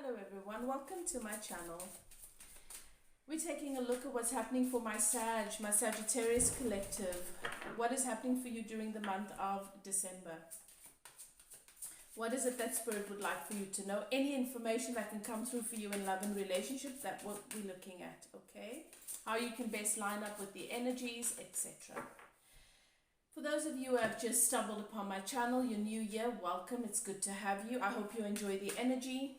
Hello everyone, welcome to my channel. We're taking a look at what's happening for my Sagittarius collective. What is happening for you during the month of December? What is it that Spirit would like for you to know? Any information that can come through for you in love and relationship, that's what we're looking at, okay? How you can best line up with the energies, etc. For those of you who have just stumbled upon my channel, you're new here, welcome, it's good to have you. I hope you enjoy the energy.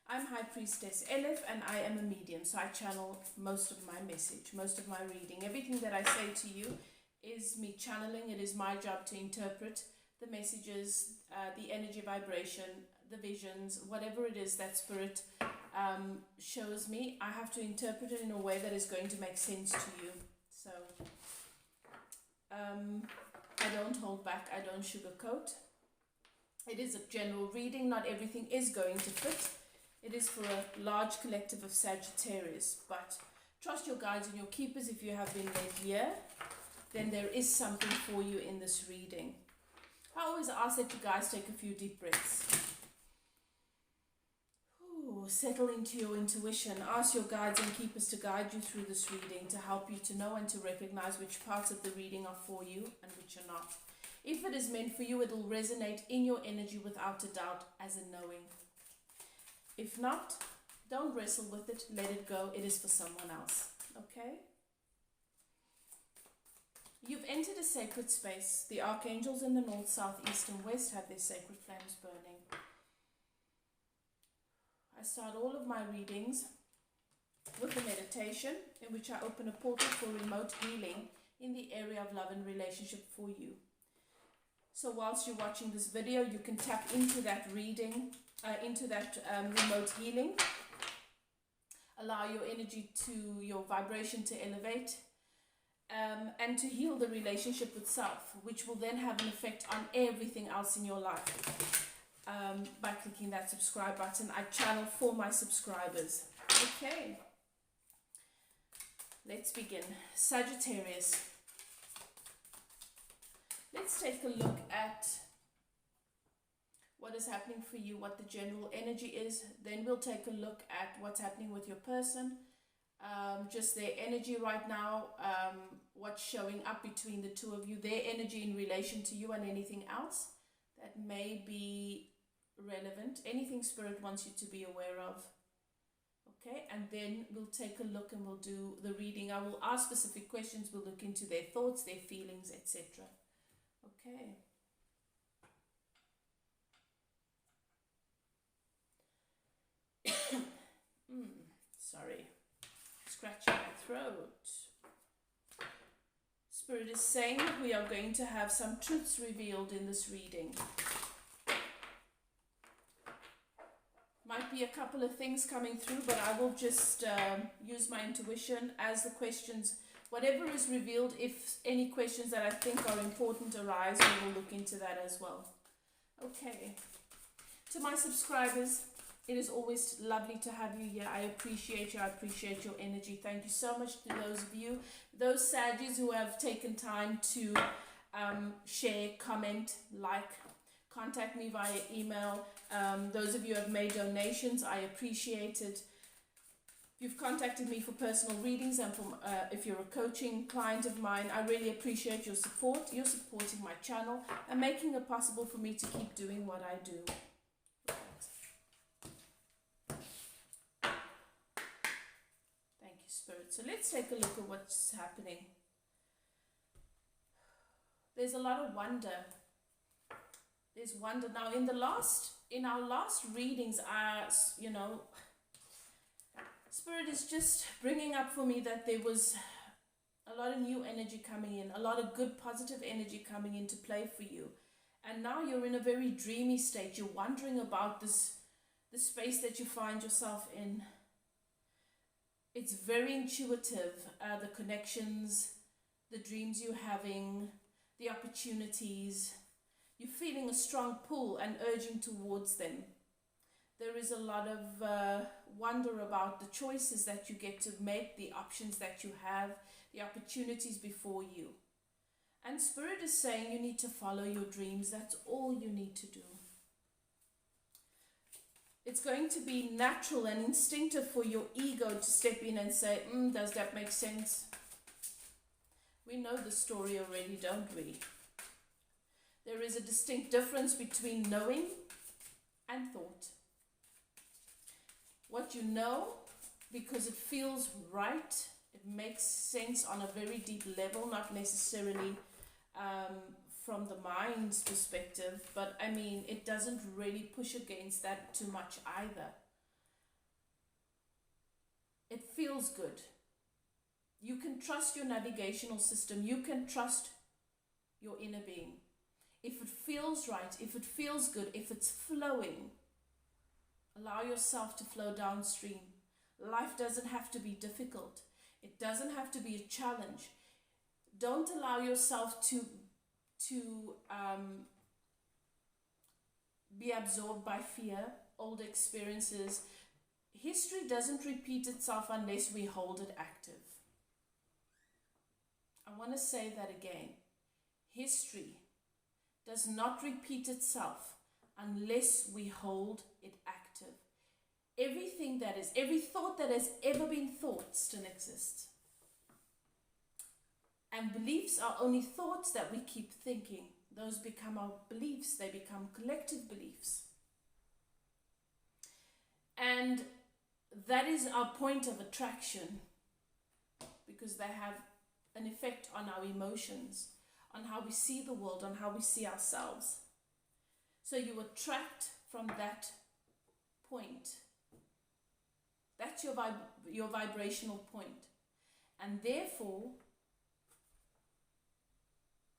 I'm High Priestess Elif and I am a medium, so I channel most of my message, most of my reading. Everything that I say to you is me channeling. It is my job to interpret the messages, the energy vibration, the visions, whatever it is that Spirit shows me. I have to interpret it in a way that is going to make sense to you. So I don't hold back, I don't sugarcoat. It is a general reading, not everything is going to fit. It is for a large collective of Sagittarius, but trust your guides and your keepers. If you have been led here, then there is something for you in this reading. I always ask that you guys take a few deep breaths. Ooh, settle into your intuition. Ask your guides and keepers to guide you through this reading, to help you to know and to recognize which parts of the reading are for you and which are not. If it is meant for you, it will resonate in your energy without a doubt, as a knowing. If not, don't wrestle with it, let it go. It is for someone else, okay? You've entered a sacred space. The archangels in the north, south, east, and west have their sacred flames burning. I start all of my readings with a meditation in which I open a portal for remote healing in the area of love and relationship for you. So whilst you're watching this video, you can tap into that reading, into that remote healing. Allow your energy to, your vibration to elevate and to heal the relationship with self, which will then have an effect on everything else in your life. By clicking that subscribe button, I channel for my subscribers. Okay, let's begin. Sagittarius. Let's take a look at what is happening for you, what the general energy is. Then we'll take a look at what's happening with your person, just their energy right now, what's showing up between the two of you, their energy in relation to you, and anything else that may be relevant, anything Spirit wants you to be aware of. Okay, and then we'll take a look and we'll do the reading. I will ask specific questions, we'll look into their thoughts, their feelings, etc. Okay. Sorry, scratching my throat. Spirit is saying we are going to have some truths revealed in this reading. Might be a couple of things coming through, but I will just use my intuition as the questions, whatever is revealed. If any questions that I think are important arise, we will look into that as well. Okay. To my subscribers, it is always lovely to have you here. I appreciate you. I appreciate your energy. Thank you so much to those of you, those Saggies who have taken time to share, comment, like, contact me via email. Those of you who have made donations, I appreciate it. If you've contacted me for personal readings and from, if you're a coaching client of mine, I really appreciate your support. You're supporting my channel and making it possible for me to keep doing what I do. Spirit. So let's take a look at what's happening. There's a lot of wonder. There's wonder. Now in our last readings, Spirit is just bringing up for me that there was a lot of new energy coming in, a lot of good positive energy coming into play for you. And now you're in a very dreamy state. You're wondering about the space that you find yourself in. It's very intuitive, the connections, the dreams you're having, the opportunities. You're feeling a strong pull and urging towards them. There is a lot of wonder about the choices that you get to make, the options that you have, the opportunities before you. And Spirit is saying you need to follow your dreams. That's all you need to do. It's going to be natural and instinctive for your ego to step in and say, does that make sense? We know the story already, don't we? There is a distinct difference between knowing and thought. What you know, because it feels right, it makes sense on a very deep level, not necessarily from the mind's perspective, but I mean, it doesn't really push against that too much either. It feels good. You can trust your navigational system. You can trust your inner being. If it feels right, if it feels good, if it's flowing, allow yourself to flow downstream. Life doesn't have to be difficult. It doesn't have to be a challenge. Don't allow yourself to be absorbed by fear, old experiences. History doesn't repeat itself unless we hold it active. I want to say that again. History does not repeat itself unless we hold it active. Everything that is, every thought that has ever been thought still exists. And beliefs are only thoughts that we keep thinking. Those become our beliefs. They become collective beliefs. And that is our point of attraction, because they have an effect on our emotions, on how we see the world, on how we see ourselves. So you attract from that point. That's your vibrational point. And therefore,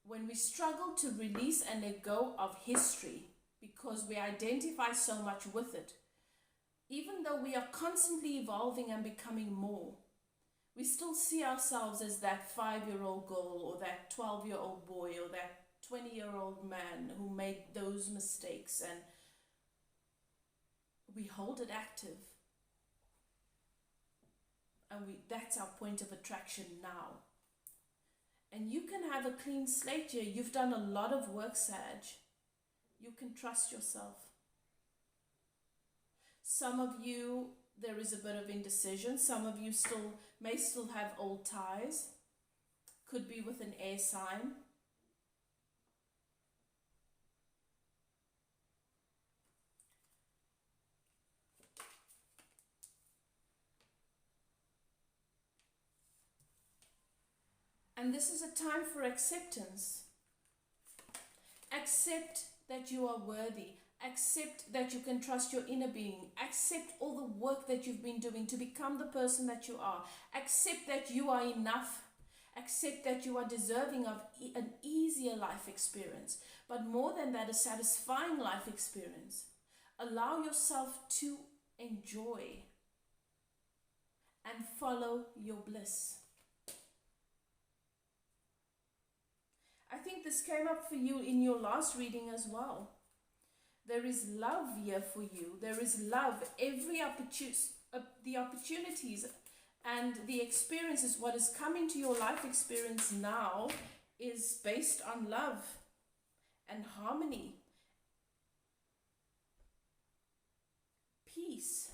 when we struggle to release and let go of history, because we identify so much with it, even though we are constantly evolving and becoming more, we still see ourselves as that 5-year-old girl or that 12-year-old boy or that 20-year-old man who made those mistakes, and we hold it active. And that's our point of attraction now. And you can have a clean slate here. You've done a lot of work, Sag. You can trust yourself. Some of you, there is a bit of indecision. Some of you may still have old ties. Could be with an air sign. And this is a time for acceptance. Accept that you are worthy. Accept that you can trust your inner being. Accept all the work that you've been doing to become the person that you are. Accept that you are enough. Accept that you are deserving of an easier life experience. But more than that, a satisfying life experience. Allow yourself to enjoy and follow your bliss. I think this came up for you in your last reading as well. There is love here for you. There is love. The opportunities and the experiences, what is coming to your life experience now, is based on love and harmony. Peace.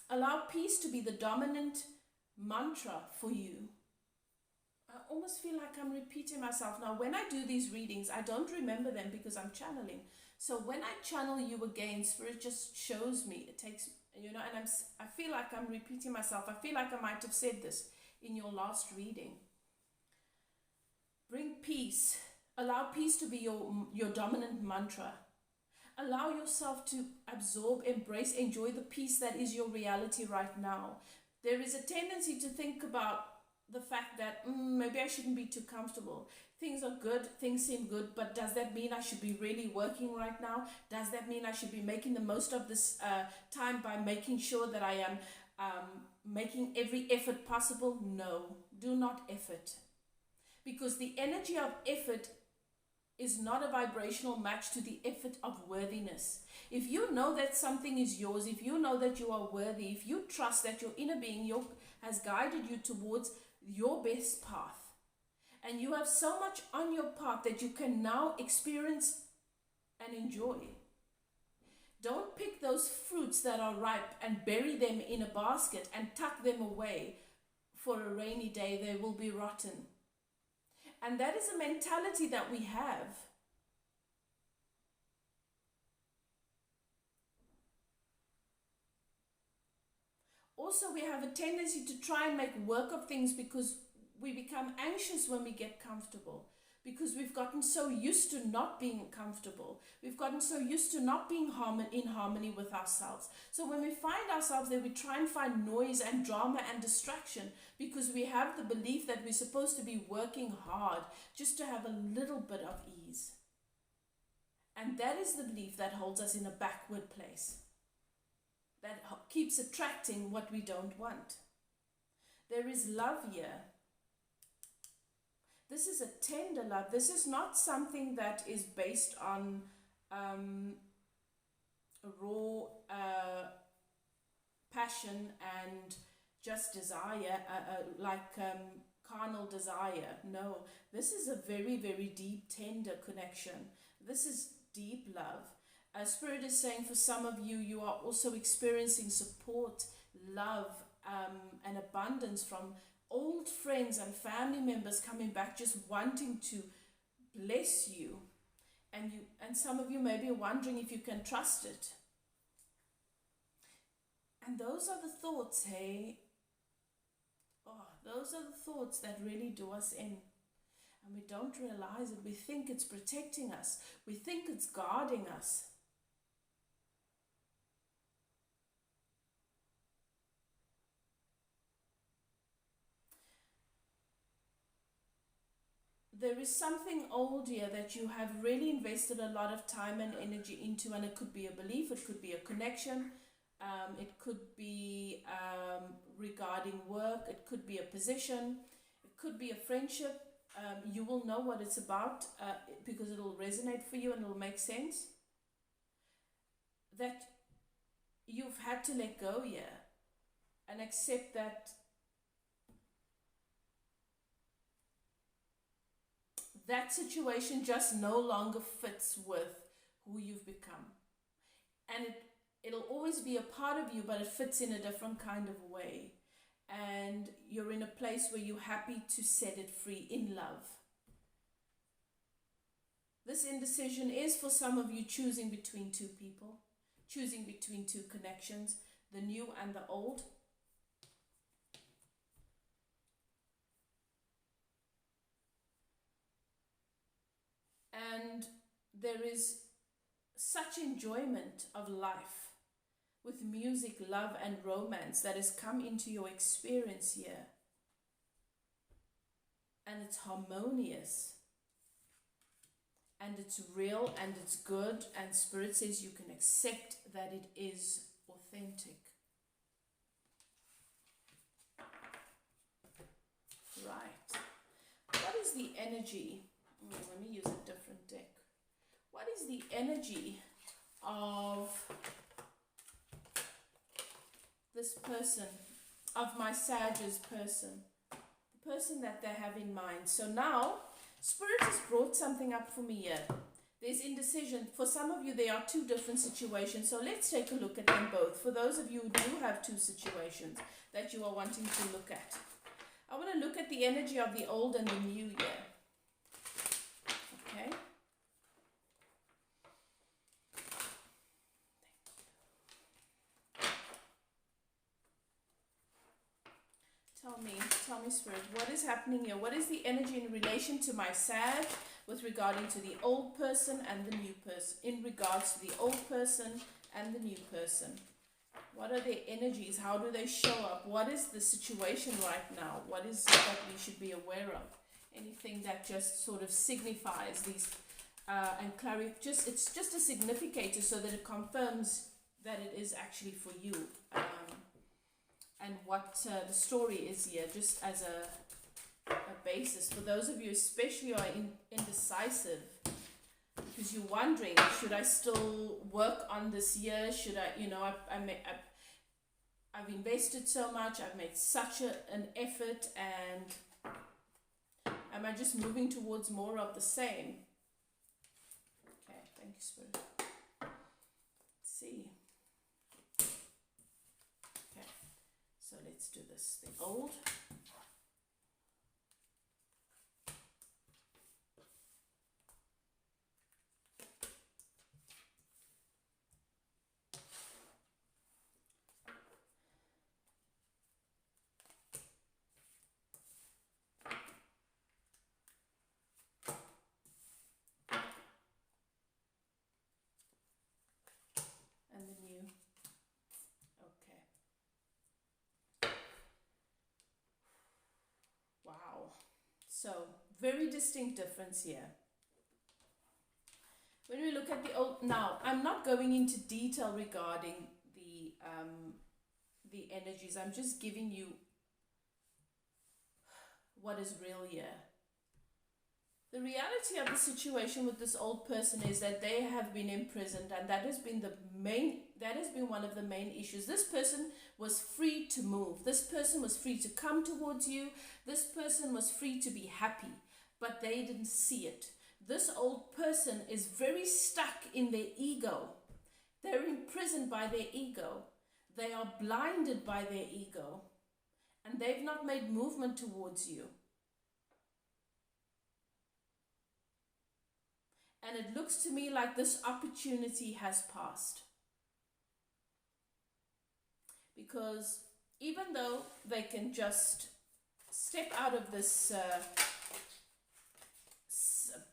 Allow peace to be the dominant mantra for you. I almost feel like I'm repeating myself. Now, when I do these readings, I don't remember them because I'm channeling. So when I channel you again, Spirit just shows me. It takes, and I feel like I'm repeating myself. I feel like I might have said this in your last reading. Bring peace. Allow peace to be your dominant mantra. Allow yourself to absorb, embrace, enjoy the peace that is your reality right now. There is a tendency to think about the fact that maybe I shouldn't be too comfortable. Things are good, things seem good, but does that mean I should be really working right now? Does that mean I should be making the most of this time by making sure that I am making every effort possible? No, do not effort. Because the energy of effort is not a vibrational match to the effort of worthiness. If you know that something is yours, if you know that you are worthy, if you trust that your inner being has guided you towards your best path, and you have so much on your path that you can now experience and enjoy, Don't pick those fruits that are ripe and bury them in a basket and tuck them away for a rainy day. They will be rotten. And that is a mentality that we have. Also, we have a tendency to try and make work of things because we become anxious when we get comfortable. Because we've gotten so used to not being comfortable. We've gotten so used to not being in harmony with ourselves. So when we find ourselves there, we try and find noise and drama and distraction because we have the belief that we're supposed to be working hard just to have a little bit of ease. And that is the belief that holds us in a backward place. That keeps attracting what we don't want. There is love here. This is a tender love. This is not something that is based on raw passion and just desire, carnal desire. No, this is a very, very deep, tender connection. This is deep love. Spirit is saying for some of you, you are also experiencing support, love, and abundance from old friends and family members coming back, just wanting to bless you. And some of you may be wondering if you can trust it. And those are the thoughts, hey? Oh, those are the thoughts that really do us in. And we don't realize it. We think it's protecting us. We think it's guarding us. There is something old here that you have really invested a lot of time and energy into, and it could be a belief, it could be a connection, it could be regarding work, it could be a position, it could be a friendship. You will know what it's about because it will resonate for you and it will make sense. That you've had to let go here and accept that that situation just no longer fits with who you've become. And it'll always be a part of you, but it fits in a different kind of way. And you're in a place where you're happy to set it free in love. This indecision is for some of you choosing between two people, choosing between two connections, the new and the old. And there is such enjoyment of life with music, love, and romance that has come into your experience here. And it's harmonious. And it's real and it's good. And Spirit says you can accept that it is authentic. Right. What is the energy? Let me use a different deck. What is the energy of this person, of my Sag's person, the person that they have in mind? So now, Spirit has brought something up for me here. There's indecision. For some of you, there are two different situations. So let's take a look at them both. For those of you who do have two situations that you are wanting to look at, I want to look at the energy of the old and the new here. Okay. Tell me, Spirit, what is happening here? What is the energy in relation to my Sag with regarding to the old person and the new person? In regards to the old person and the new person, what are their energies? How do they show up? What is the situation right now? What is it that we should be aware of? Anything that just sort of signifies these and clarify. It's just a significator so that it confirms that it is actually for you. And what the story is here, just as a basis. For those of you especially who are indecisive, because you're wondering, should I still work on this year? Should I, I've invested so much, I've made such an effort, and am I just moving towards more of the same? Okay, thank you, Spirit. Let's see. Okay, so let's do this. The old. And the new. Okay. Wow. So, very distinct difference here. When we look at the old, now I'm not going into detail regarding the energies. I'm just giving you what is real here. The reality of the situation with this old person is that they have been imprisoned, and that has been one of the main issues. This person was free to move. This person was free to come towards you. This person was free to be happy, but they didn't see it. This old person is very stuck in their ego. They're imprisoned by their ego. They are blinded by their ego, and they've not made movement towards you. And it looks to me like this opportunity has passed. Because even though they can just step out of this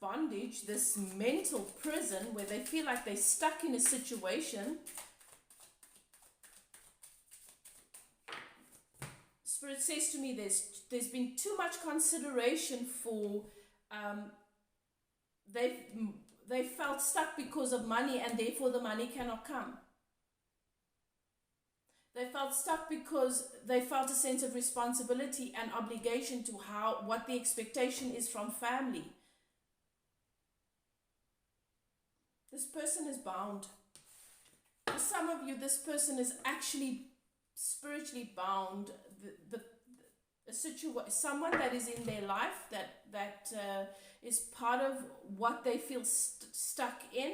bondage, this mental prison where they feel like they're stuck in a situation, Spirit says to me there's been too much consideration for they felt stuck because of money, and therefore the money cannot come. They felt stuck because they felt a sense of responsibility and obligation to what the expectation is from family. This person is bound. For some of you, this person is actually spiritually bound. Someone that is in their life that is part of what they feel stuck in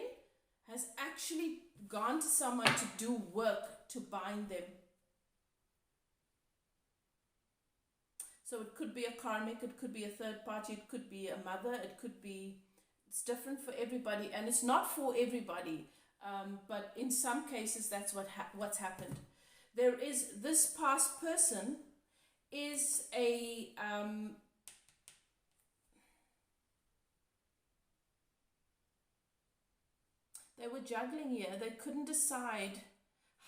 has actually gone to someone to do work to bind them. So it could be a karmic, it could be a third party, it could be a mother, it's different for everybody, and it's not for everybody, but in some cases that's what's happened. There is this past person is a they were juggling here. They couldn't decide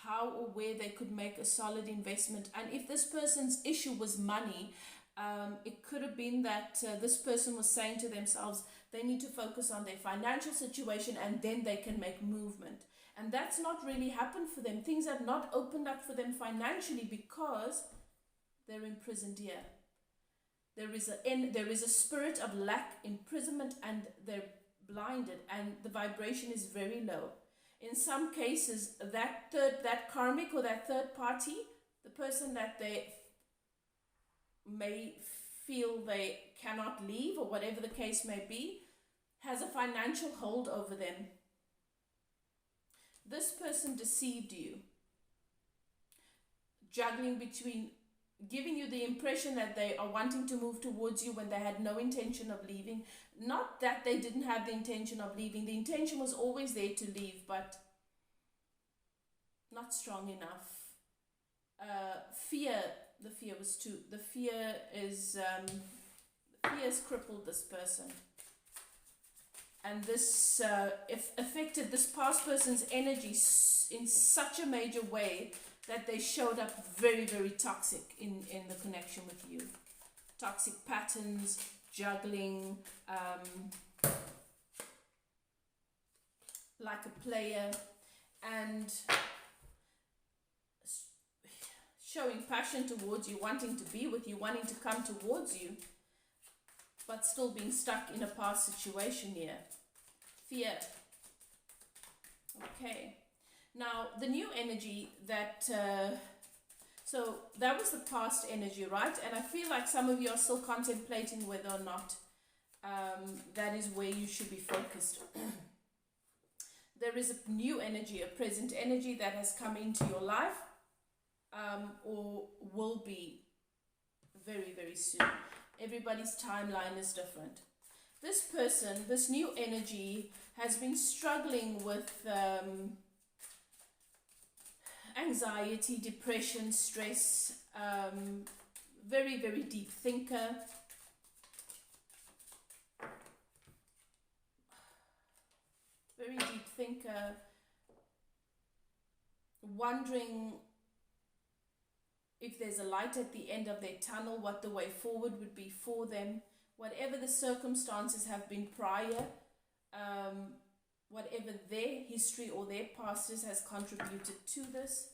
how or where they could make a solid investment. And if this person's issue was money, it could have been that this person was saying to themselves they need to focus on their financial situation and then they can make movement. And that's not really happened for them. Things have not opened up for them financially because they're imprisoned here. There is a spirit of lack, imprisonment, and they're blinded, and the vibration is very low. In some cases, that karmic or that third party, the person that they may feel they cannot leave, or whatever the case may be, has a financial hold over them. This person deceived you, juggling between giving you the impression that they are wanting to move towards you when they had no intention of leaving. Not that they didn't have the intention of leaving. The intention was always there to leave, but not strong enough. Fear, the fear was too. The fear has crippled this person. And this affected this past person's energy in such a major way that they showed up very, very toxic in the connection with you. Toxic patterns, juggling, like a player, and showing passion towards you, wanting to be with you, wanting to come towards you, but still being stuck in a past situation here. Fear. Okay. Now, the new energy that, so that was the past energy, right? And I feel like some of you are still contemplating whether or not that is where you should be focused. there is a new energy, a present energy that has come into your life, or will be very, very soon. Everybody's timeline is different. This person, this new energy, has been struggling with anxiety, depression, stress, very, very deep thinker. Very deep thinker, wondering if there's a light at the end of their tunnel, what the way forward would be for them. Whatever the circumstances have been prior, whatever their history or their past has contributed to this.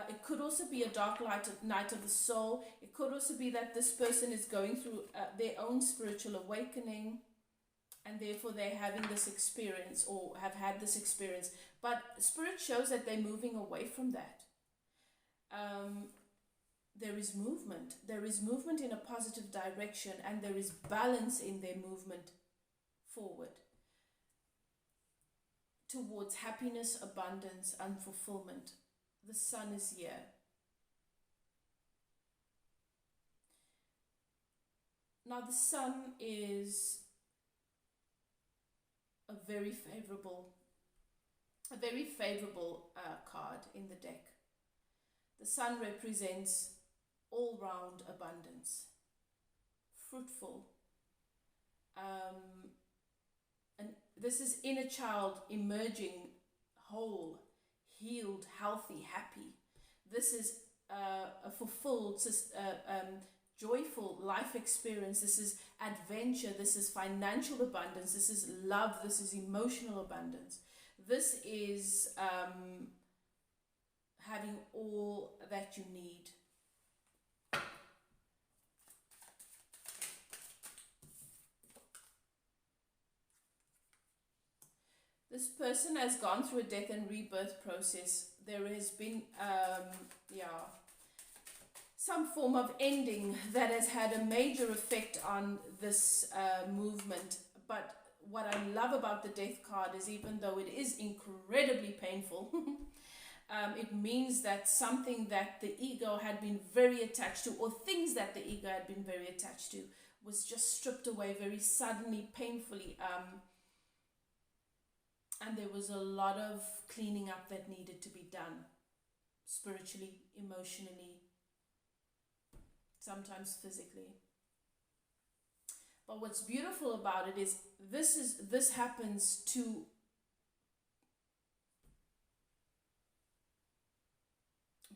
It could also be a dark night of the soul. It could also be that this person is going through their own spiritual awakening, and therefore they're having this experience or have had this experience. But Spirit shows that they're moving away from that. There is movement. There is movement in a positive direction, and there is balance in their movement forward towards happiness, abundance, and fulfillment. The sun is here. Now the sun is a very favorable card in the deck. The sun represents all-round abundance, fruitful, and this is inner child emerging whole, healed, healthy, happy. This is a fulfilled, joyful life experience. This is adventure. This is financial abundance. This is love. This is emotional abundance. This is having all that you need. This person has gone through a death and rebirth process. There has been, some form of ending that has had a major effect on this movement. But what I love about the death card is, even though it is incredibly painful, it means that something that the ego had been very attached to, or things that the ego had been very attached to, was just stripped away very suddenly, painfully. And there was a lot of cleaning up that needed to be done, spiritually, emotionally, sometimes physically. But what's beautiful about it is this happens to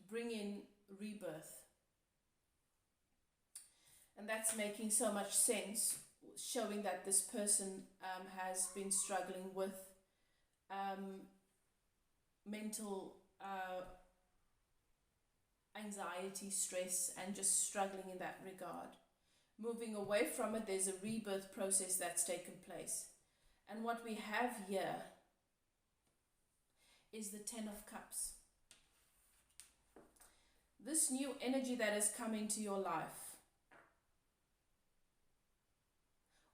bring in rebirth. And that's making so much sense, showing that this person has been struggling with mental anxiety, stress, and just struggling in that regard. Moving away from it, there's a rebirth process that's taken place. And what we have here is the Ten of Cups. This new energy that has come into your life,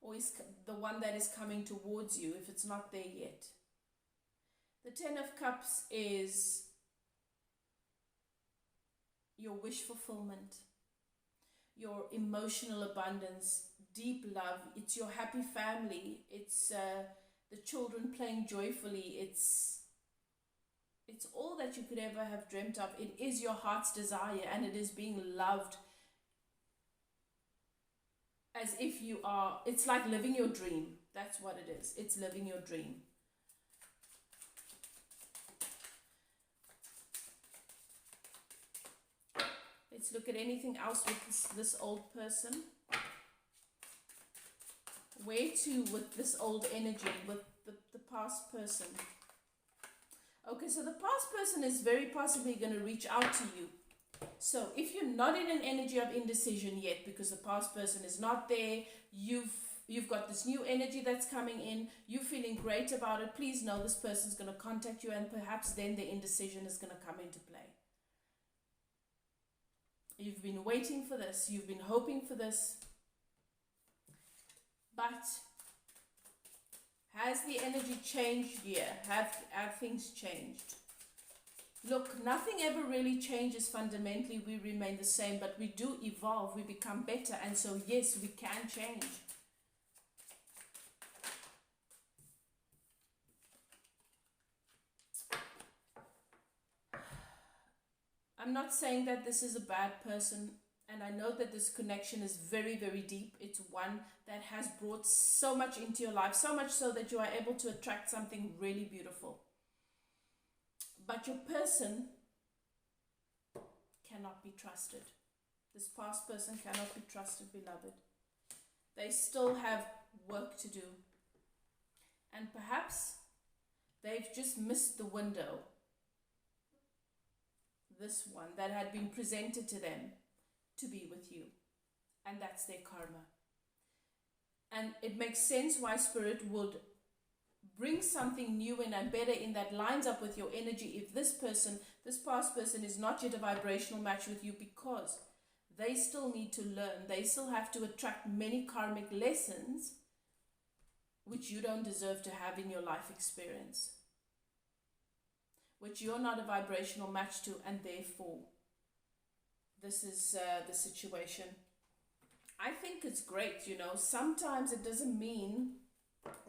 or is the one that is coming towards you, if it's not there yet. The Ten of Cups is your wish fulfillment, your emotional abundance, deep love. It's your happy family. It's the children playing joyfully. It's all that you could ever have dreamt of. It is your heart's desire, and it is being loved as if you are. It's like living your dream. That's what it is. It's living your dream. Let's look at anything else with this old person. Where to with this old energy, with the past person? Okay, so the past person is very possibly going to reach out to you. So if you're not in an energy of indecision yet, because the past person is not there, you've got this new energy that's coming in, you're feeling great about it, please know this person's going to contact you, and perhaps then the indecision is going to come into play. You've been waiting for this, you've been hoping for this, but Has the energy changed here? Have things changed? Look, nothing ever really changes fundamentally. We remain the same, but we do evolve. We become better. And so, yes, we can change. I'm not saying that this is a bad person. And I know that this connection is very, very deep. It's one that has brought so much into your life, so much so that you are able to attract something really beautiful. But your person cannot be trusted. This past person cannot be trusted, beloved. They still have work to do. And perhaps they've just missed the window. This one that had been presented to them to be with you, and that's their karma. And it makes sense why Spirit would bring something new in and better in that lines up with your energy if this person, this past person, is not yet a vibrational match with you, because they still need to learn. They still have to attract many karmic lessons which you don't deserve to have in your life experience, which you're not a vibrational match to, and therefore this is the situation. I think it's great, you know. Sometimes it doesn't mean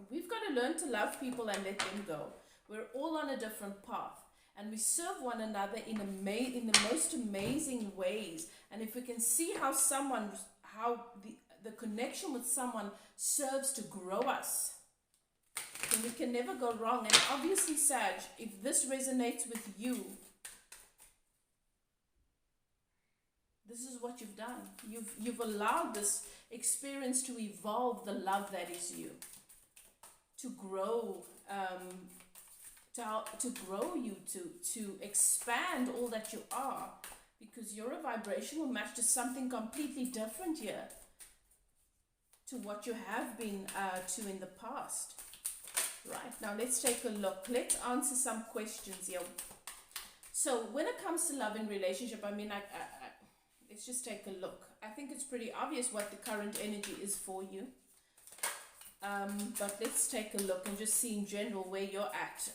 we've got to learn to love people and let them go. We're all on a different path, and we serve one another in the most amazing ways. And if we can see how the connection with someone serves to grow us, then we can never go wrong. And obviously, Sag, if this resonates with you, this is what you've done. You've allowed this experience to evolve the love that is you, to grow, to grow you, to expand all that you are, because you're a vibrational match to something completely different here, to what you have been to in the past. Right, now let's take a look. Let's answer some questions here. So when it comes to love and relationship, I mean, let's just take a look. I think it's pretty obvious what the current energy is for you. But let's take a look and just see in general where you're at.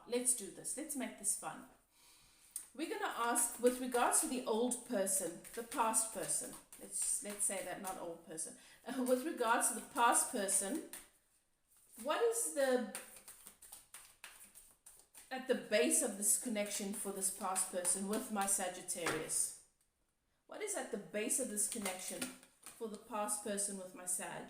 Let's do this. Let's make this fun. We're going to ask, with regards to the old person, the past person. Let's say that, not old person. With regards to the past person, what is at the base of this connection for this past person with my Sagittarius? What is at the base of this connection for the past person with my Sag?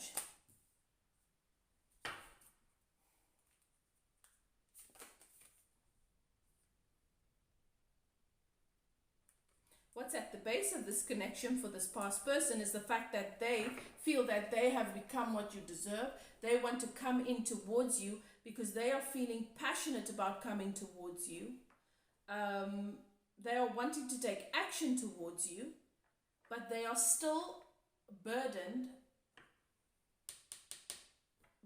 What's at the base of this connection for this past person is the fact that they feel that they have become what you deserve. They want to come in towards you because they are feeling passionate about coming towards you. They are wanting to take action towards you, but they are still burdened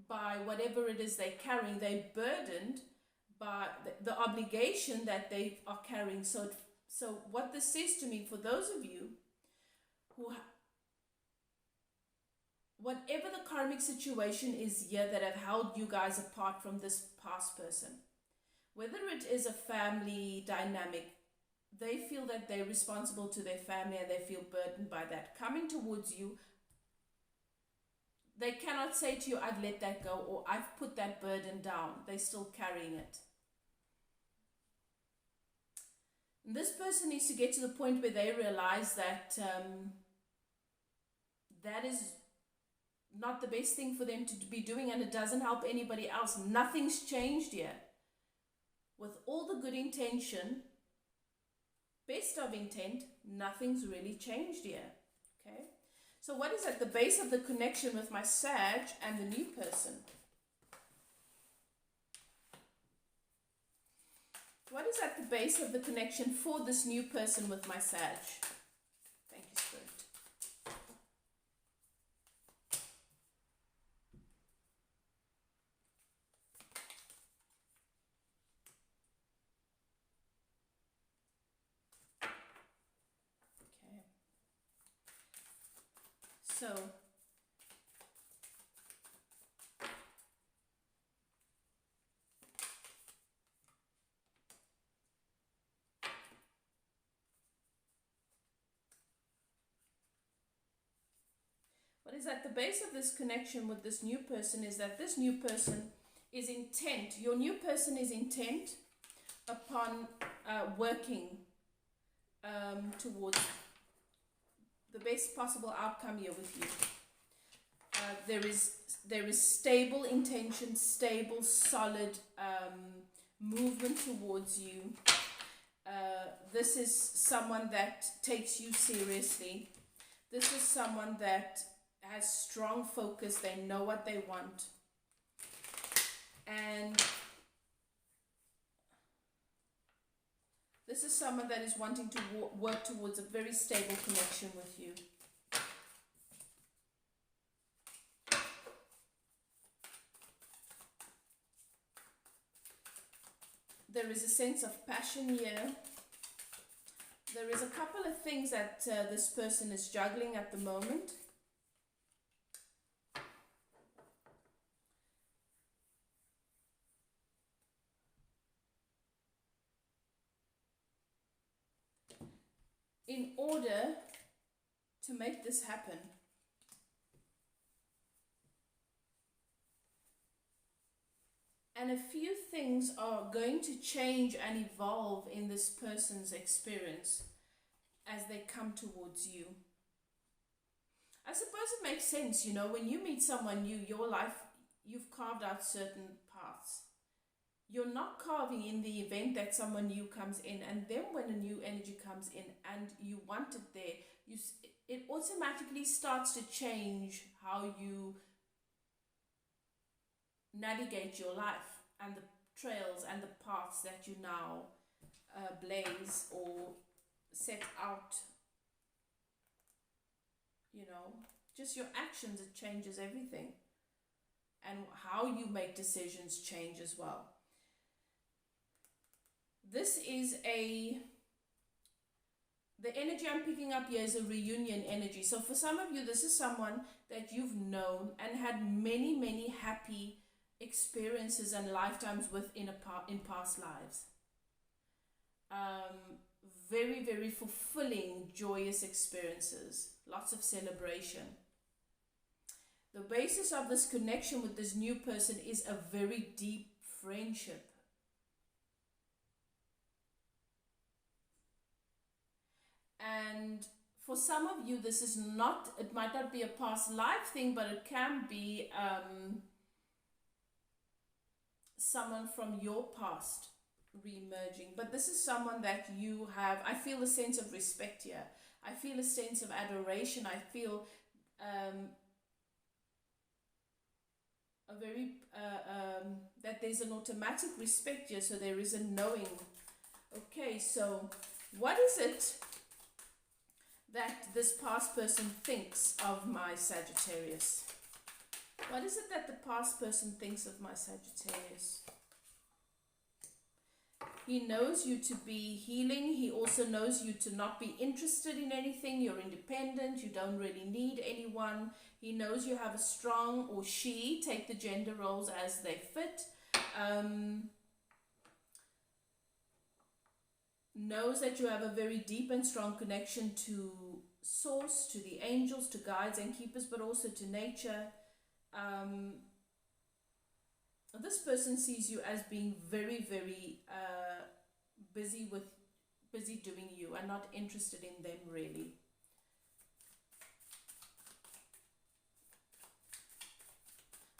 by whatever it is they're carrying. They're burdened by the obligation that they are carrying. So what this says to me, for those of you who, whatever the karmic situation is here that have held you guys apart from this past person, whether it is a family dynamic, they feel that they're responsible to their family and they feel burdened by that. Coming towards you, they cannot say to you, I've let that go, or I've put that burden down. They're still carrying it. And this person needs to get to the point where they realize that that is not the best thing for them to be doing, and it doesn't help anybody else. Nothing's changed here. With all the good intention, best of intent, nothing's really changed here. Okay? So what is at the base of the connection with my Sag and the new person? What is at the base of the connection for this new person with my Sag? Thank you, Spirit. Okay. So What is at the base of this connection with this new person is that this new person is intent. Your new person is intent upon working towards the best possible outcome here with you. There is stable intention, stable, solid movement towards you. This is someone that takes you seriously. This is someone that has strong focus. They know what they want. And this is someone that is wanting to work towards a very stable connection with you. There is a sense of passion here. There is a couple of things that this person is juggling at the moment. In order to make this happen, and a few things are going to change and evolve in this person's experience as they come towards you. I suppose it makes sense, you know, when you meet someone new, your life, you've carved out certain paths. You're not carving in the event that someone new comes in, and then when a new energy comes in and you want it there, it automatically starts to change how you navigate your life and the trails and the paths that you now blaze or set out. You know, just your actions, it changes everything. And how you make decisions change as well. This is the energy I'm picking up here is a reunion energy. So for some of you, this is someone that you've known and had many, many happy experiences and lifetimes with in past lives. Very, very fulfilling, joyous experiences. Lots of celebration. The basis of this connection with this new person is a very deep friendship. And for some of you, this is not, it might not be a past life thing, but it can be someone from your past re-emerging. But this is someone that you have, I feel a sense of respect here. I feel a sense of adoration. I feel a very, that there's an automatic respect here, so there is a knowing. Okay, so what is it that this past person thinks of my Sagittarius? What is it that the past person thinks of my Sagittarius? He knows you to be healing. He also knows you to not be interested in anything. You're independent. You don't really need anyone. He knows you have a strong, or she, take the gender roles as they fit. Knows that you have a very deep and strong connection to source, to the angels, to guides and keepers, but also to nature. This person sees you as being very, very busy doing you and not interested in them really.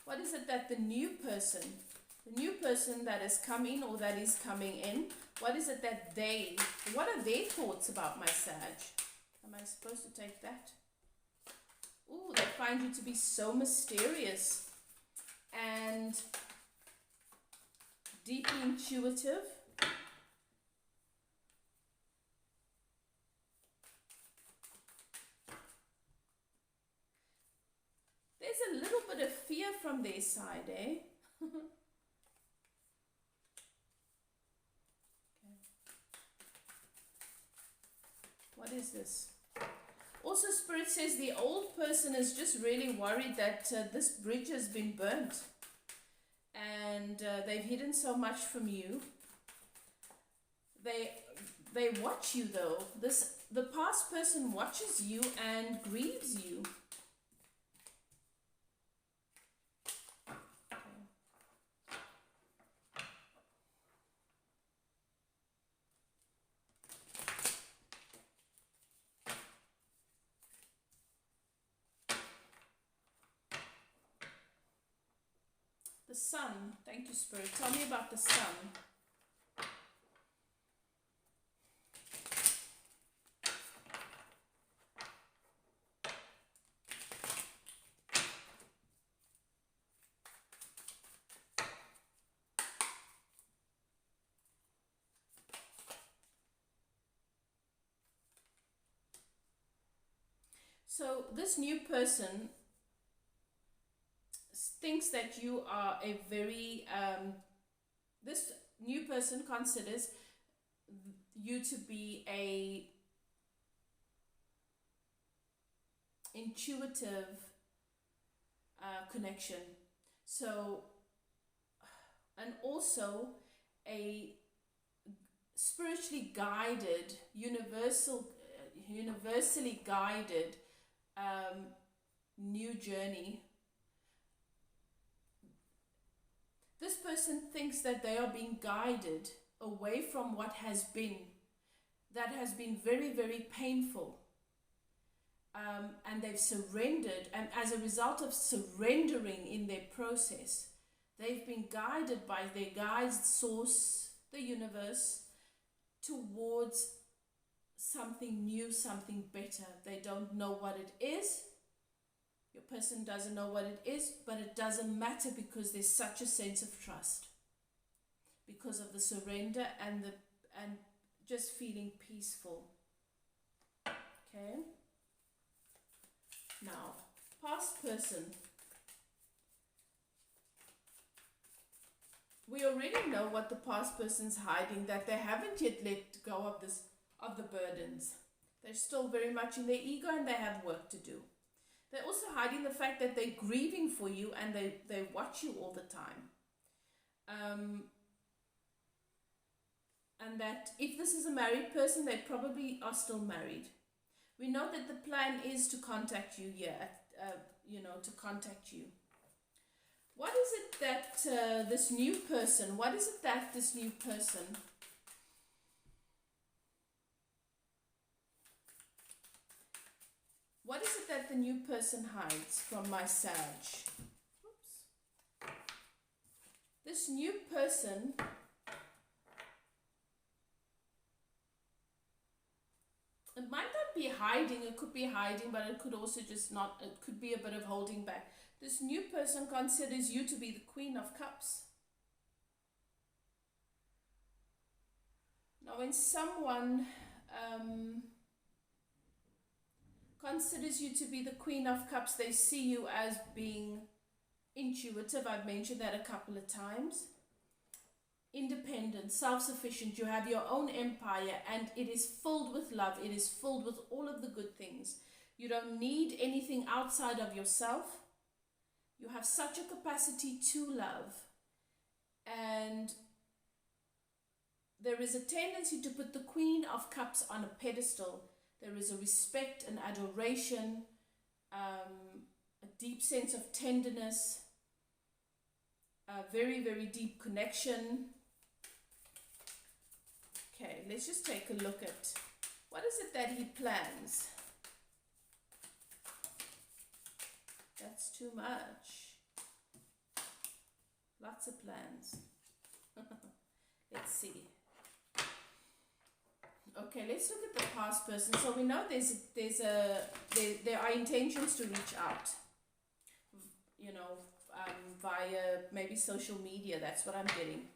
What is it that the new person that has come in or that is coming in, what is it that what are their thoughts about my Sag? Am I supposed to take that? Ooh, they find you to be so mysterious and deeply intuitive. There's a little bit of fear from their side, eh? What is this? Also, Spirit says the old person is just really worried that this bridge has been burnt. And they've hidden so much from you. They watch you though. The past person watches you and grieves you. The sun. Thank you, Spirit. Tell me about the sun. So this new person thinks that you are a very, this new person considers you to be a intuitive connection. So, and also a spiritually guided, universally guided new journey. This person thinks that they are being guided away from what has been, that has been very, very painful. And they've surrendered, and as a result of surrendering in their process, they've been guided by their guide source, the universe, towards something new, something better. They don't know what it is. Your person doesn't know what it is, but it doesn't matter because there's such a sense of trust because of the surrender and just feeling peaceful. Okay. Now, past person. We already know what the past person's hiding, that they haven't yet let go of the burdens. They're still very much in their ego and they have work to do. They're also hiding the fact that they're grieving for you and they watch you all the time. And that if this is a married person, they probably are still married. We know that the plan is to contact you here, to contact you. What is it that this new person, what is it that this new person what is it that the new person hides from my Sag? Oops. This new person it might not be hiding, it could be hiding, but it could also just not, it could be a bit of holding back. This new person considers you to be the Queen of Cups. Now, when someone considers you to be the Queen of Cups, they see you as being intuitive. I've mentioned that a couple of times. Independent, self-sufficient, you have your own empire and it is filled with love, it is filled with all of the good things. You don't need anything outside of yourself. You have such a capacity to love, and there is a tendency to put the Queen of Cups on a pedestal. There is a respect and adoration, a deep sense of tenderness, a very, very deep connection. Okay, let's just take a look at what is it that he plans. That's too much. Lots of plans. Let's see. Okay, let's look at the past person. So we know there are intentions to reach out. Via maybe social media. That's what I'm getting.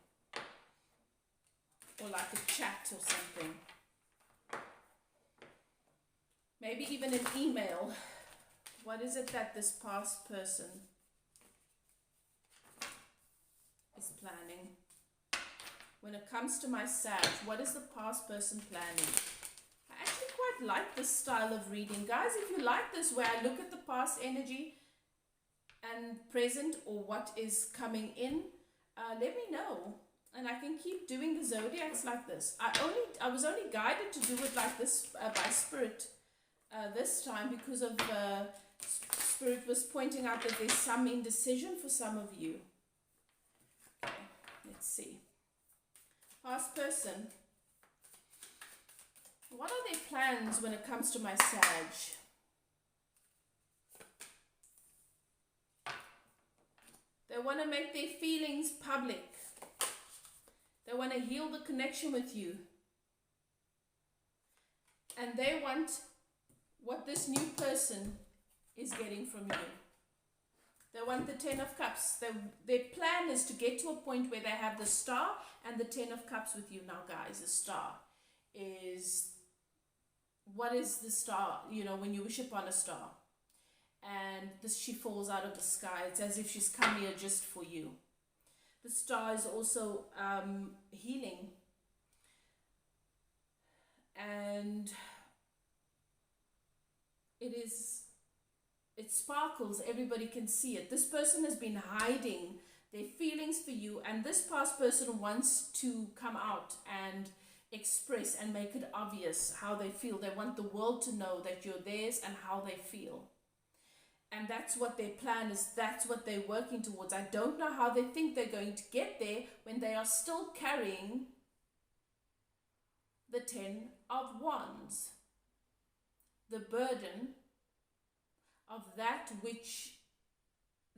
Or like a chat or something. Maybe even an email. What is it that this past person is planning? When it comes to my Sag, what is the past person planning? I actually quite like this style of reading. Guys, if you like this, where I look at the past energy and present or what is coming in, let me know. And I can keep doing the zodiacs like this. I was only guided to do it like this by Spirit this time because of Spirit was pointing out that there's some indecision for some of you. Okay, let's see. Past person. What are their plans when it comes to my Sag? They They want to make their feelings public. They want to heal the connection with you. And they want what this new person is getting from you. They want the 10 of Cups. Their plan is to get to a point where they have the Star and the 10 of Cups with you. Now, guys, the Star is... What is the star? You know, when you wish upon a star and she falls out of the sky, it's as if she's come here just for you. The star is also healing. And it sparkles. Everybody can see it. This person has been hiding their feelings for you, and this past person wants to come out and express and make it obvious how they feel. They want the world to know that you're theirs and how they feel. And that's what their plan is. That's what they're working towards. I don't know how they think they're going to get there when they are still carrying the 10 of Wands. The burden of that which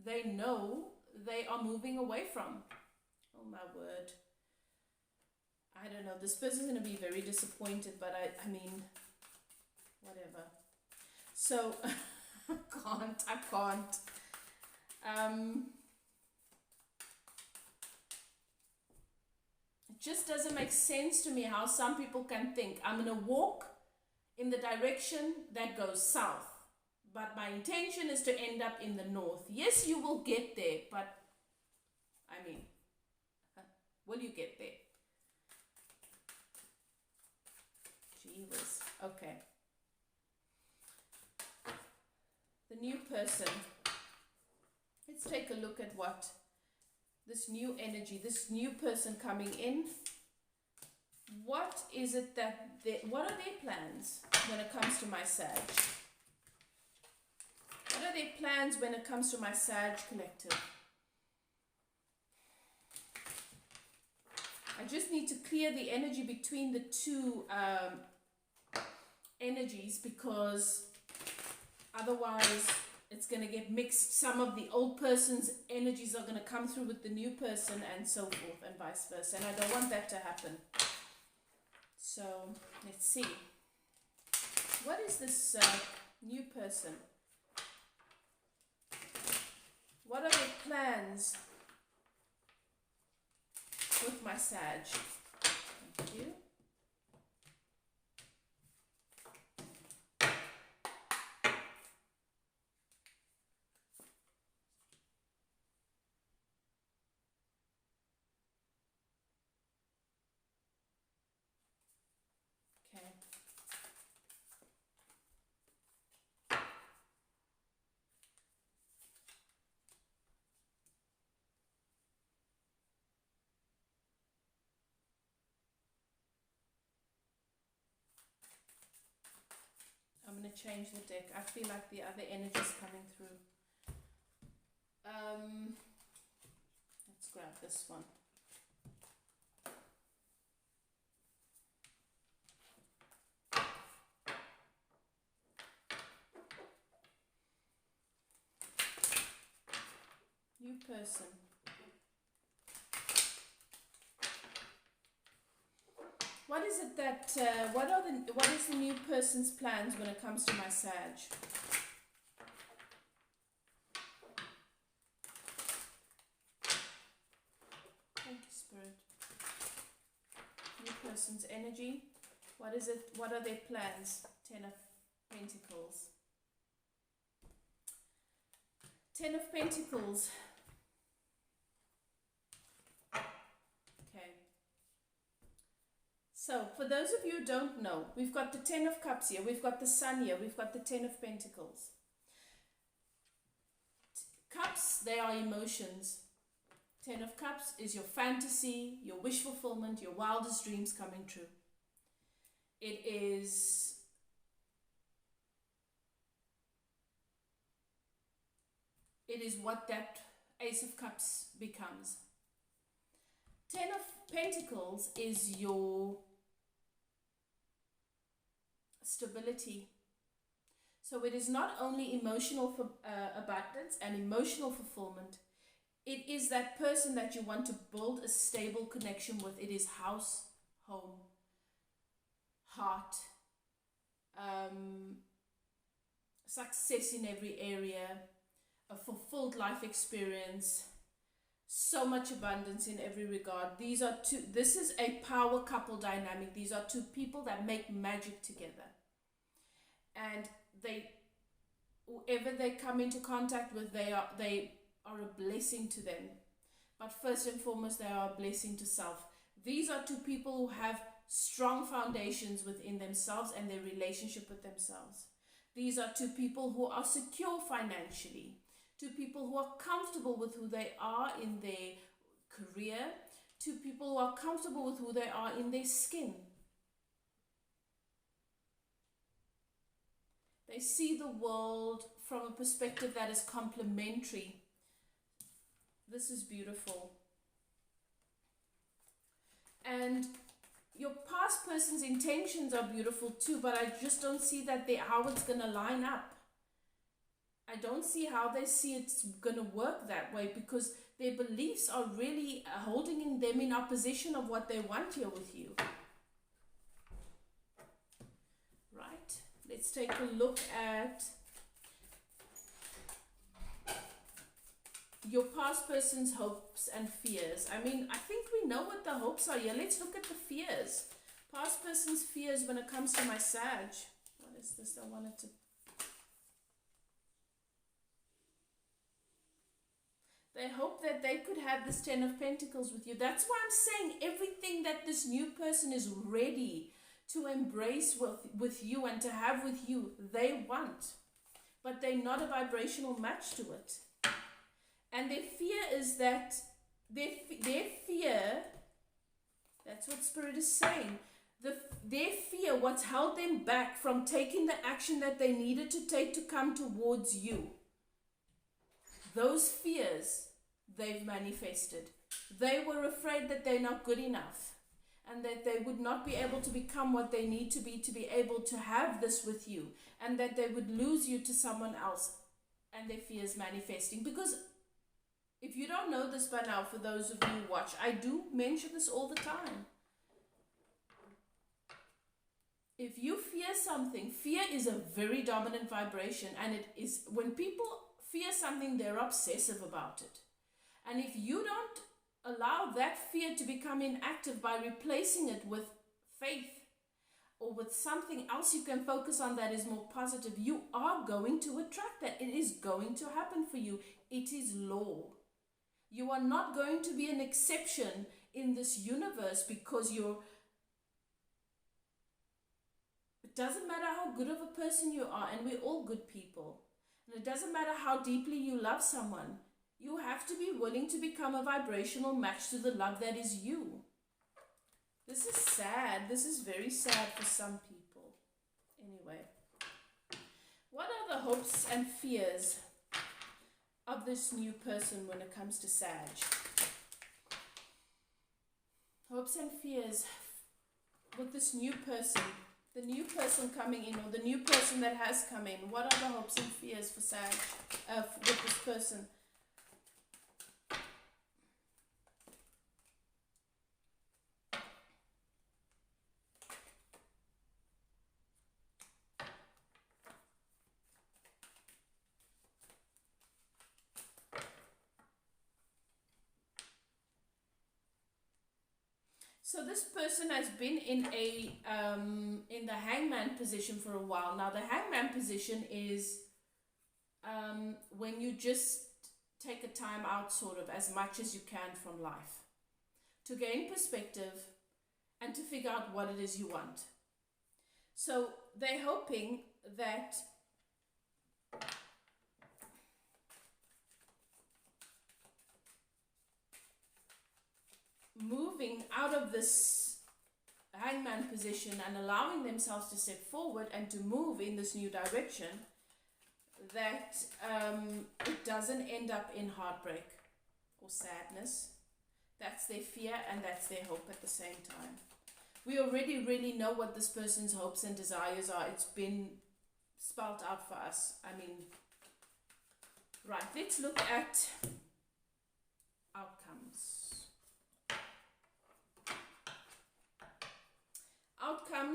they know they are moving away from. Oh my word. I don't know. This person's going to be very disappointed, but I mean, whatever. So, I can't. It just doesn't make sense to me how some people can think, I'm going to walk in the direction that goes south, but my intention is to end up in the north. Yes, you will get there, but, I mean, will you get there? Okay. The new person. Let's take a look at what this new energy, this new person coming in. What is it that what are their plans when it comes to my Sag? What are their plans when it comes to my Sag collective? I just need to clear the energy between the two energies, because otherwise it's going to get mixed. Some of the old person's energies are going to come through with the new person and so forth, and vice versa, and I don't want that to happen. So let's see, what is this new person? What are their plans with my Sag? Thank you. Okay. I'm going to change the deck. I feel like the other energy is coming through. Let's grab this one. New person. What is it that, what is the new person's plans when it comes to my Sag? Thank you, Spirit. New person's energy. What is it? What are their plans? 10 of Pentacles. 10 of Pentacles. So, for those of you who don't know, we've got the 10 of Cups here, we've got the Sun here, we've got the 10 of Pentacles. Cups, they are emotions. 10 of Cups is your fantasy, your wish fulfillment, your wildest dreams coming true. It is what that Ace of Cups becomes. 10 of Pentacles is your stability. So it is not only emotional abundance and emotional fulfillment, It is that person that you want to build a stable connection with. It is house, home, heart, success in every area, a fulfilled life experience, so much abundance in every regard. This is a power couple dynamic. These are two people that make magic together. And whoever they come into contact with, they are a blessing to them. But first and foremost, they are a blessing to self. These are two people who have strong foundations within themselves and their relationship with themselves. These are two people who are secure financially. Two people who are comfortable with who they are in their career. Two people who are comfortable with who they are in their skin. They see the world from a perspective that is complementary. This is beautiful. And your past person's intentions are beautiful too, but I just don't see how it's going to line up. I don't see how they see it's going to work that way, because their beliefs are really holding them in opposition of what they want here with you. Right? Let's take a look at your past person's hopes and fears. I mean, I think we know what the hopes are here. Let's look at the fears. Past person's fears when it comes to my Sag. What is this? I wanted to... They hope that they could have this 10 of Pentacles with you. That's why I'm saying everything that this new person is ready to embrace with you and to have with you, they want. But they're not a vibrational match to it. And their fear is that, their fear, that's what Spirit is saying, their fear, what's held them back from taking the action that they needed to take to come towards you. Those fears, they've manifested. They were afraid that they're not good enough and that they would not be able to become what they need to be able to have this with you, and that they would lose you to someone else, and their fears manifesting. Because if you don't know this by now, for those of you who watch, I do mention this all the time. If you fear something, fear is a very dominant vibration, and it is, when people fear something, they're obsessive about it. And if you don't allow that fear to become inactive by replacing it with faith or with something else you can focus on that is more positive, you are going to attract that. It is going to happen for you. It is law. You are not going to be an exception in this universe because it doesn't matter how good of a person you are, and we're all good people. And it doesn't matter how deeply you love someone. You have to be willing to become a vibrational match to the love that is you. This is sad. This is very sad for some people. Anyway, what are the hopes and fears of this new person when it comes to Sag? Hopes and fears with this new person. The new person coming in, or the new person that has come in. What are the hopes and fears for Sag, with this person? So this person has been in the hangman position for a while. Now the hangman position is when you just take a time out, sort of, as much as you can from life, to gain perspective and to figure out what it is you want. So they're hoping that moving out of this hangman position and allowing themselves to step forward and to move in this new direction, that it doesn't end up in heartbreak or sadness. That's their fear and that's their hope at the same time. We already really know what this person's hopes and desires are. It's been spelled out for us. I mean, right, let's look at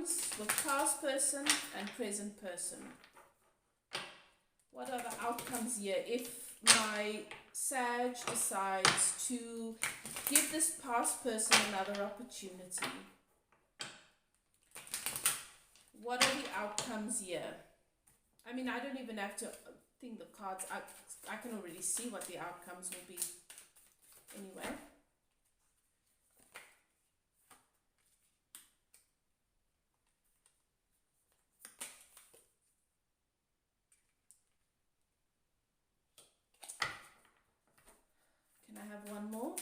outcomes with past person and present person. What are the outcomes here if my Sag decides to give this past person another opportunity? What are the outcomes here? I mean, I don't even have to think the cards. I can already see what the outcomes will be. Anyway. Can I have one more?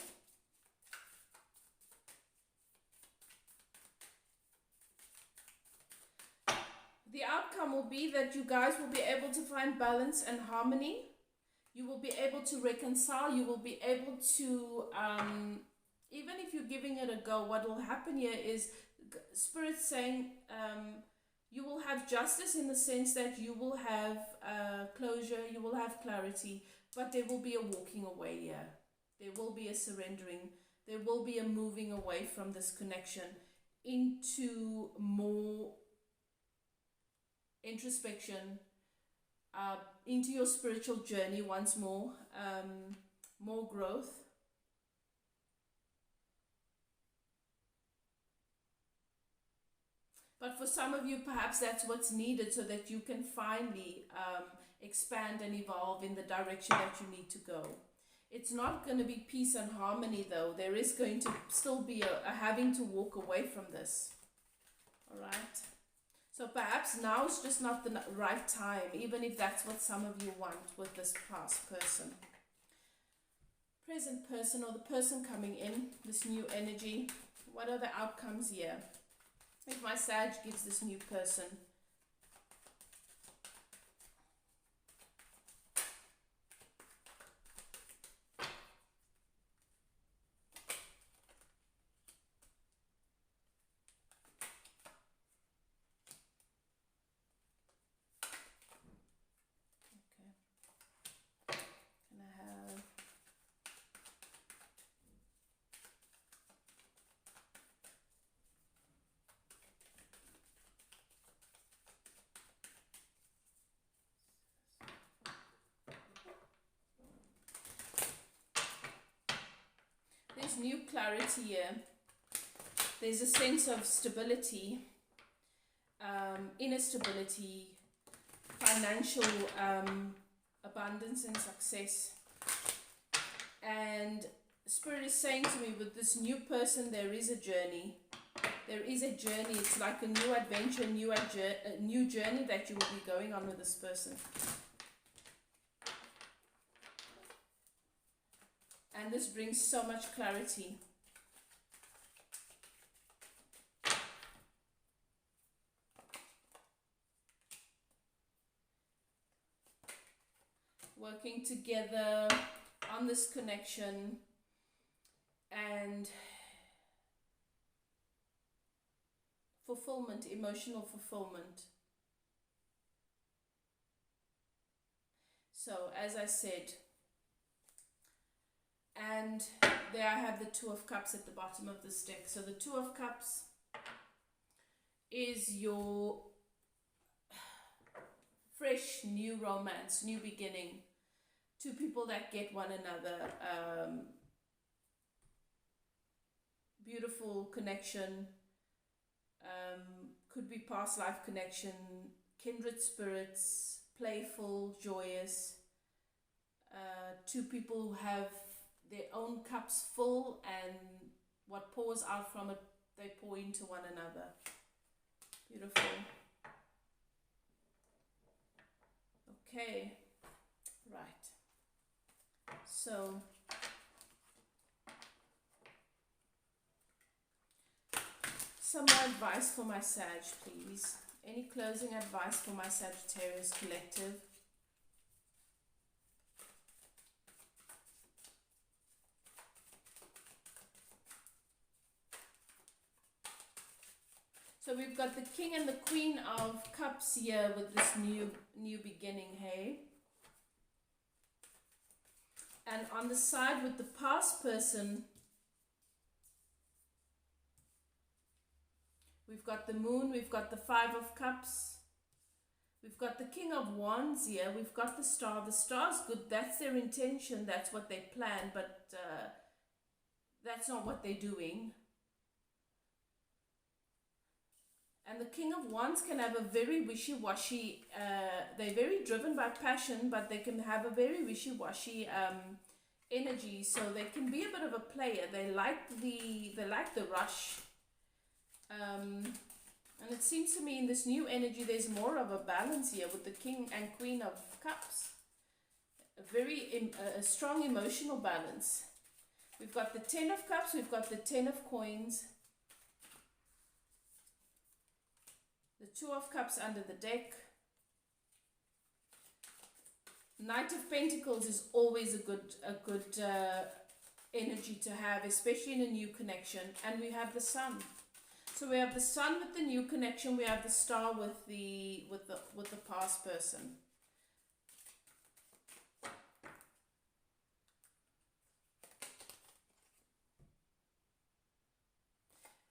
The outcome will be that you guys will be able to find balance and harmony. You will be able to reconcile. You will be able to, even if you're giving it a go, what will happen here is Spirit saying you will have justice in the sense that you will have closure, you will have clarity, but there will be a walking away here. There will be a surrendering. There will be a moving away from this connection into more introspection, into your spiritual journey once more, more growth. But for some of you, perhaps that's what's needed so that you can finally expand and evolve in the direction that you need to go. It's not going to be peace and harmony though. There is going to still be a having to walk away from this. All right. So perhaps now is just not the right time, even if that's what some of you want with this past person. Present person, or the person coming in, this new energy. What are the outcomes here? If my Sag gives this new person new clarity here. There's a sense of stability, inner stability, financial abundance and success. And Spirit is saying to me, with this new person, there is a journey. There is a journey. It's like a new adventure, a new journey that you will be going on with this person. And this brings so much clarity. Working together on this connection and fulfillment, emotional fulfillment. So, as I said, and there I have the Two of Cups at the bottom of this deck. So the Two of Cups is your fresh, new romance, new beginning. Two people that get one another. Beautiful connection. Could be past life connection. Kindred spirits. Playful, joyous. Two people who have their own cups full, and what pours out from it, they pour into one another. Beautiful. Okay, right. So, some more advice for my Sag, please. Any closing advice for my Sagittarius collective? So we've got the King and the Queen of Cups here with this new beginning, hey? And on the side with the past person, We've got the Moon, we've got the Five of Cups, we've got the King of Wands here, we've got the Star. The Star's good, that's their intention, that's what they plan, but that's not what they're doing. And the King of Wands can have a very wishy-washy, they're very driven by passion, but they can have a very wishy-washy energy, so they can be a bit of a player. They like the rush. And it seems to me in this new energy there's more of a balance here with the King and Queen of Cups. A strong emotional balance. We've got the Ten of Cups, we've got the Ten of Coins, the Two of Cups under the deck. Knight of Pentacles is always a good energy to have, especially in a new connection. And we have the Sun. So we have the Sun with the new connection. We have the Star with the past person.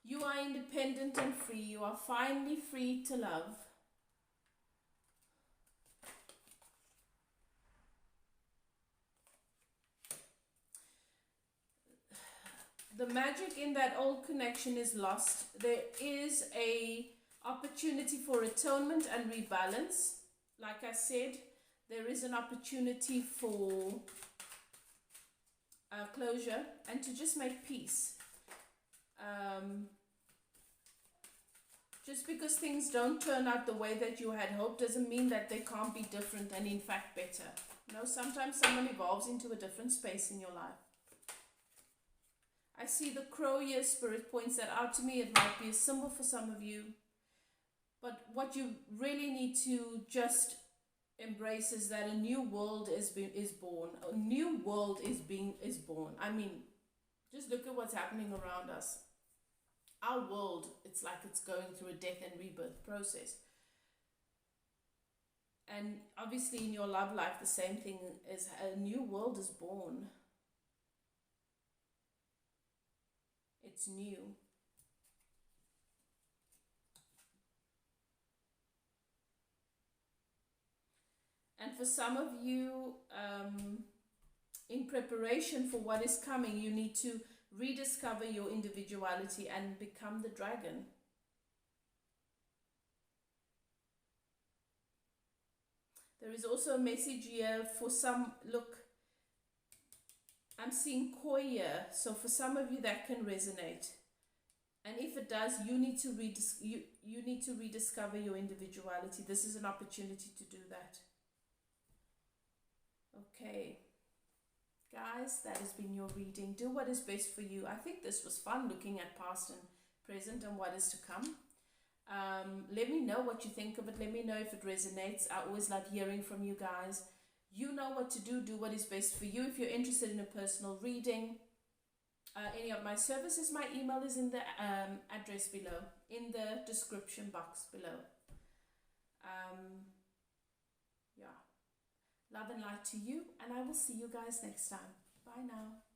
You are independent and free. You are finally free to love. The magic in that old connection is lost. There is a opportunity for atonement and rebalance. Like I said, there is an opportunity for closure and to just make peace. Just because things don't turn out the way that you had hoped doesn't mean that they can't be different and in fact better. You know, sometimes someone evolves into a different space in your life. I see the crow here. Spirit points that out to me. It might be a symbol for some of you. But what you really need to just embrace is that a new world is born. A new world is born. I mean, just look at what's happening around us. Our world, it's like it's going through a death and rebirth process. And obviously in your love life, the same thing is a new world is born. It's new. And for some of you, in preparation for what is coming, you need to rediscover your individuality and become the dragon. There is also a message here for some. Look, I'm seeing koi here, so for some of you that can resonate. And if it does, you need to rediscover your individuality. This is an opportunity to do that. Okay. Guys, that has been your reading. Do what is best for you. I think this was fun looking at past and present and what is to come. Let me know what you think of it. Let me know if it resonates. I always love hearing from you guys. You know what to do. Do what is best for you. If you're interested in a personal reading, any of my services, my email is in the address below, in the description box below. Yeah. Love and light to you, and I will see you guys next time. Bye now.